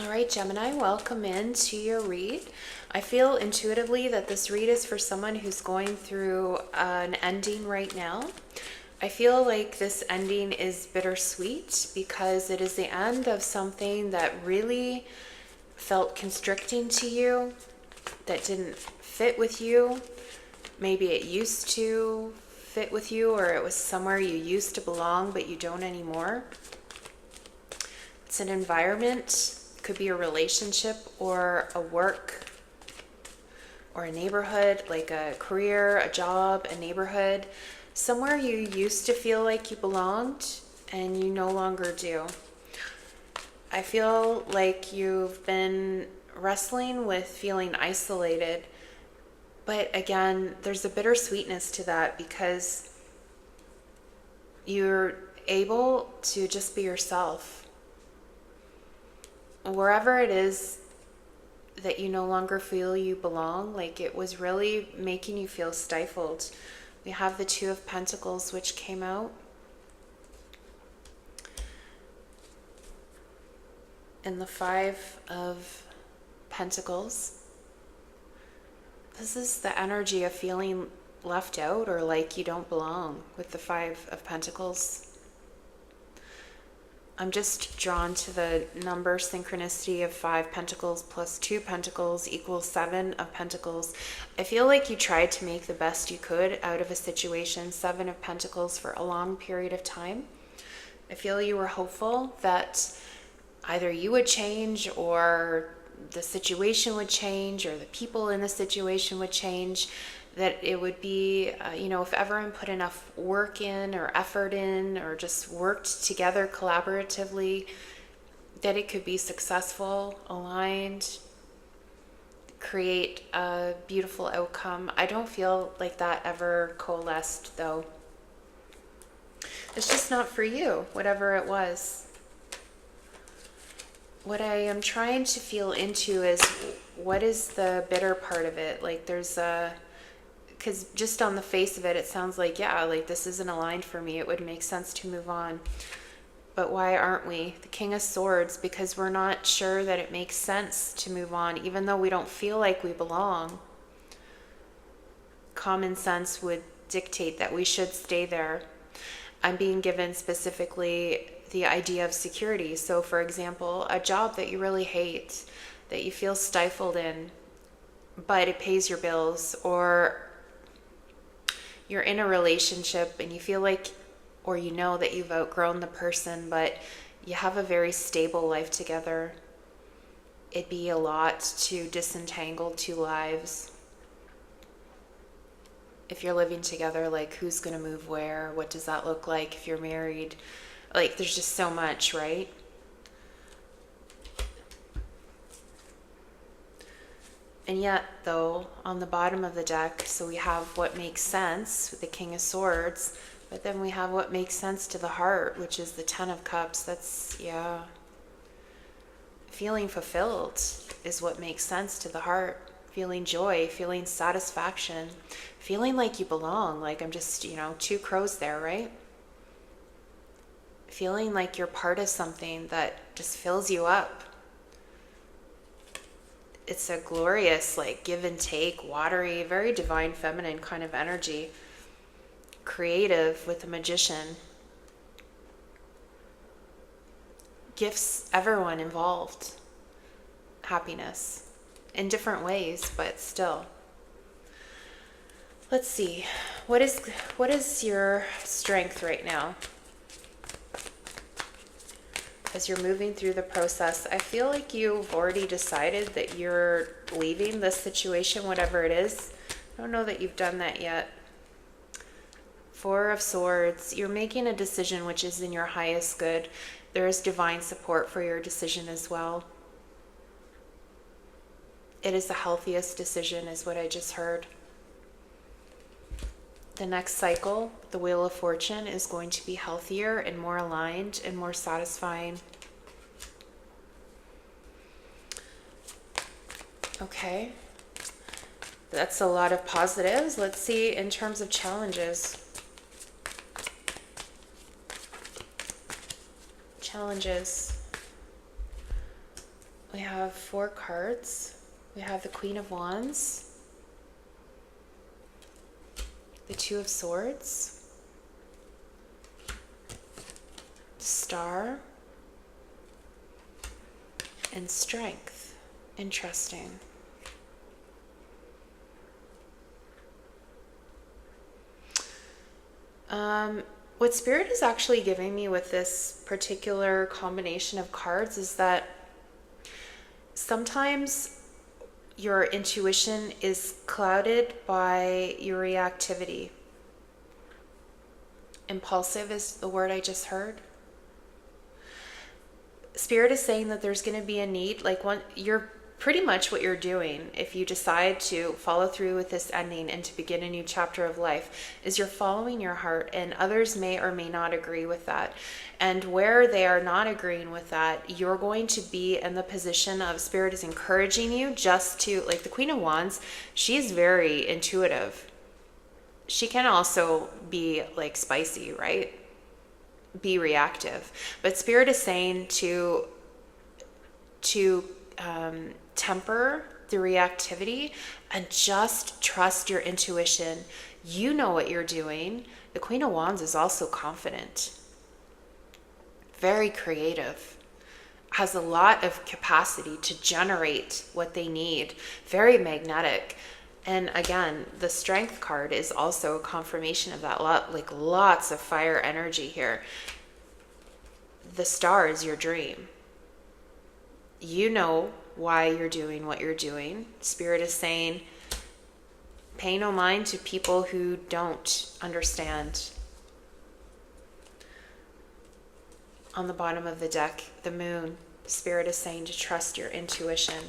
All right, Gemini, welcome into your read. I feel intuitively that this read is for someone who's going through an ending right now. I feel like this ending is bittersweet because it is the end of something that really felt constricting to you, that didn't fit with you. Maybe it used to fit with you, or it was somewhere you used to belong, but you don't anymore. It's an environment. Could be a relationship or a work or a neighborhood, like a career, a job, a neighborhood, somewhere you used to feel like you belonged and you no longer do. I feel like you've been wrestling with feeling isolated, but again, there's a bittersweetness to that because you're able to just be yourself. Wherever it is that you no longer feel you belong, like it was really making you feel stifled. We have the Two of Pentacles, which came out. And the Five of Pentacles. This is the energy of feeling left out or like you don't belong with the Five of Pentacles. I'm just drawn to the number synchronicity of 5 pentacles plus 2 pentacles equals 7 of pentacles. I feel like you tried to make the best you could out of a situation, 7 of pentacles, for a long period of time. I feel you were hopeful that either you would change or the situation would change or the people in the situation would change, that it would be, if everyone put enough work in or effort in or just worked together collaboratively, that it could be successful, aligned, create a beautiful outcome. I don't feel like that ever coalesced, though. It's just not for you, whatever it was. What I am trying to feel into is, what is the bitter part of it? Like because just on the face of it, it sounds like, yeah, like this isn't aligned for me. It would make sense to move on. But why aren't we? The King of Swords, because we're not sure that it makes sense to move on, even though we don't feel like we belong. Common sense would dictate that we should stay there. I'm being given specifically the idea of security. So for example, a job that you really hate, that you feel stifled in, but it pays your bills, or you're in a relationship and you feel like, or you know that you've outgrown the person, but you have a very stable life together. It'd be a lot to disentangle two lives. If you're living together, like who's going to move where? What does that look like if you're married? Like there's just so much, right? And yet, though, on the bottom of the deck, so we have what makes sense with the King of Swords, but then we have what makes sense to the heart, which is the Ten of Cups. That's, yeah. Feeling fulfilled is what makes sense to the heart. Feeling joy, feeling satisfaction, feeling like you belong. Like I'm just, 2 crows there, right? Feeling like you're part of something that just fills you up. It's a glorious, like, give and take, watery, very divine feminine kind of energy. Creative with a magician. Gifts everyone involved. Happiness. In different ways, but still. Let's see. What is your strength right now? As you're moving through the process, I feel like you've already decided that you're leaving this situation, whatever it is. I don't know that you've done that yet. 4 of Swords, you're making a decision which is in your highest good. There is divine support for your decision as well. It is the healthiest decision, is what I just heard. The next cycle, the Wheel of Fortune, is going to be healthier and more aligned and more satisfying. Okay. That's a lot of positives. Let's see in terms of challenges. Challenges. We have 4 cards. We have the Queen of Wands, the Two of Swords, Star, and Strength. Interesting. What Spirit is actually giving me with this particular combination of cards is that sometimes your intuition is clouded by your reactivity. Impulsive is the word I just heard. Spirit is saying that there's going to be a need, you're pretty much what you're doing if you decide to follow through with this ending and to begin a new chapter of life, is you're following your heart, and others may or may not agree with that. And where they are not agreeing with that, you're going to be in the position of Spirit is encouraging you just to, like the Queen of Wands, she's very intuitive. She can also be like spicy, right? Be reactive. But Spirit is saying to temper the reactivity and just trust your intuition. You know what you're doing. The Queen of Wands is also confident, very creative, has a lot of capacity to generate what they need, very magnetic. And again, the Strength card is also a confirmation of that. Lots of fire energy here. The Star is your dream. You know why you're doing what you're doing. Spirit is saying, pay no mind to people who don't understand. On the bottom of the deck, the Moon. Spirit is saying to trust your intuition.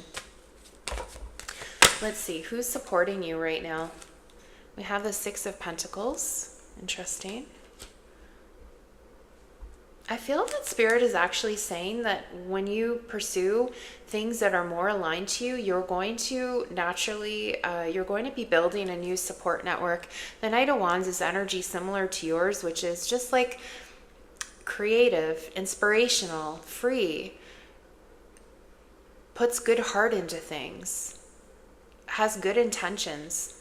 Let's see, who's supporting you right now? We have the Six of Pentacles. Interesting. I feel that Spirit is actually saying that when you pursue things that are more aligned to you, you're going to naturally, you're going to be building a new support network. The Knight of Wands is energy similar to yours, which is just like creative, inspirational, free, puts good heart into things, has good intentions.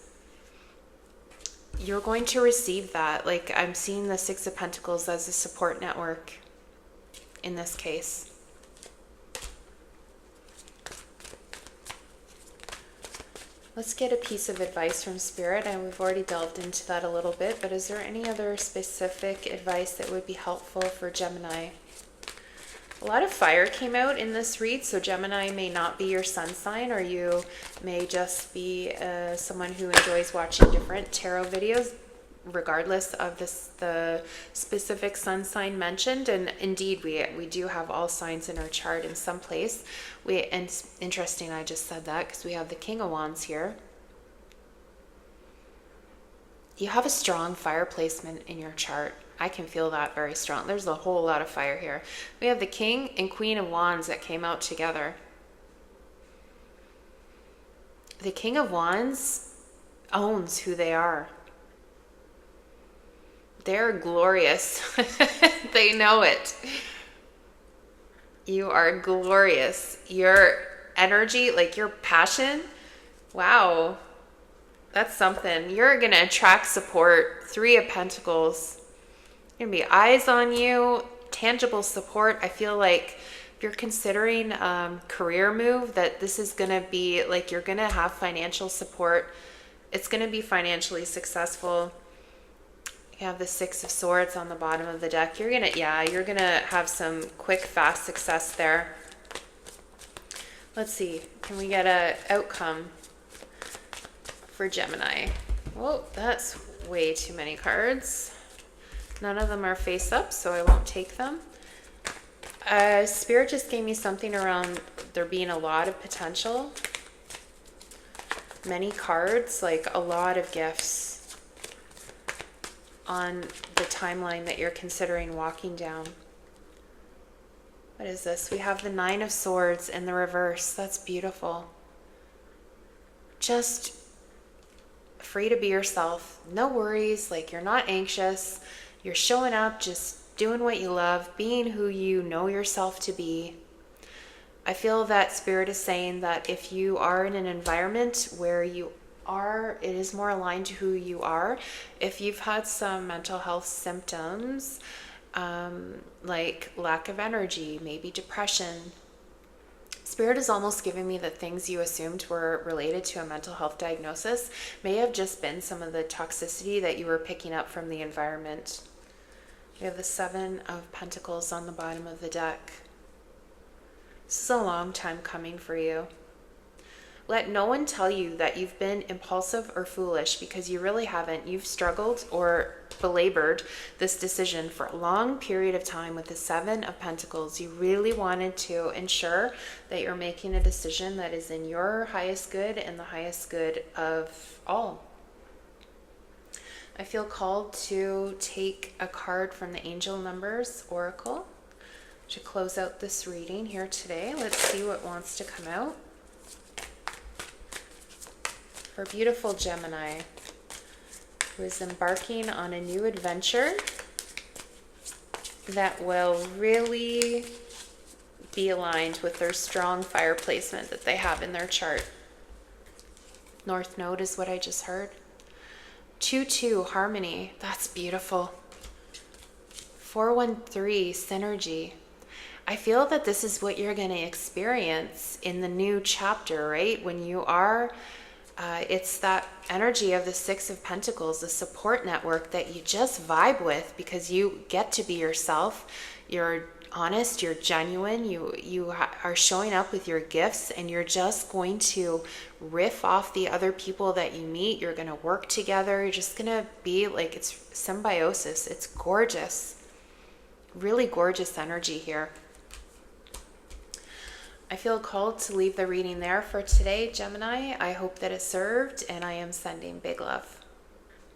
You're going to receive that. Like, I'm seeing the Six of Pentacles as a support network in this case. Let's get a piece of advice from Spirit. And we've already delved into that a little bit, but is there any other specific advice that would be helpful for Gemini? A lot of fire came out in this read, so Gemini may not be your sun sign, or you may just be someone who enjoys watching different tarot videos, regardless of the specific sun sign mentioned. And indeed, we do have all signs in our chart in some place. And it's interesting I just said that because we have the King of Wands here. You have a strong fire placement in your chart. I can feel that very strong. There's a whole lot of fire here. We have the King and Queen of Wands that came out together. The King of Wands owns who they are. They're glorious. They know it. You are glorious. Your energy, like your passion, wow, that's something. You're going to attract support. Three of Pentacles. Going to be eyes on you, tangible support. I feel like if you're considering career move, that this is going to be like you're going to have financial support. It's going to be financially successful. You have the Six of Swords on the bottom of the deck. You're going to have some quick, fast success there. Let's see. Can we get an outcome for Gemini? Well, that's way too many cards. None of them are face up, so I won't take them. Spirit just gave me something around there being a lot of potential. Many cards, like a lot of gifts on the timeline that you're considering walking down. What is this? We have the Nine of Swords in the reverse. That's beautiful. Just free to be yourself. No worries, like you're not anxious. You're showing up, just doing what you love, being who you know yourself to be. I feel that Spirit is saying that if you are in an environment where it is more aligned to who you are. If you've had some mental health symptoms, like lack of energy, maybe depression, Spirit is almost giving me that things you assumed were related to a mental health diagnosis may have just been some of the toxicity that you were picking up from the environment. We have the Seven of Pentacles on the bottom of the deck. This is a long time coming for you. Let no one tell you that you've been impulsive or foolish, because you really haven't. You've struggled or belabored this decision for a long period of time with the Seven of Pentacles. You really wanted to ensure that you're making a decision that is in your highest good and the highest good of all. I feel called to take a card from the Angel Numbers Oracle to close out this reading here today. Let's see what wants to come out. For beautiful Gemini, who is embarking on a new adventure that will really be aligned with their strong fire placement that they have in their chart. North Node is what I just heard. 2-2, harmony. That's beautiful. 4-1-3, synergy. I feel that this is what you're going to experience in the new chapter, right? When you are... it's that energy of the Six of Pentacles, the support network that you just vibe with because you get to be yourself. You're honest, you're genuine, you are showing up with your gifts, and you're just going to riff off the other people that you meet. You're going to work together. You're just going to be like, it's symbiosis. It's gorgeous. Really gorgeous energy here. I feel called to leave the reading there for today, Gemini. I hope that it served, and I am sending big love.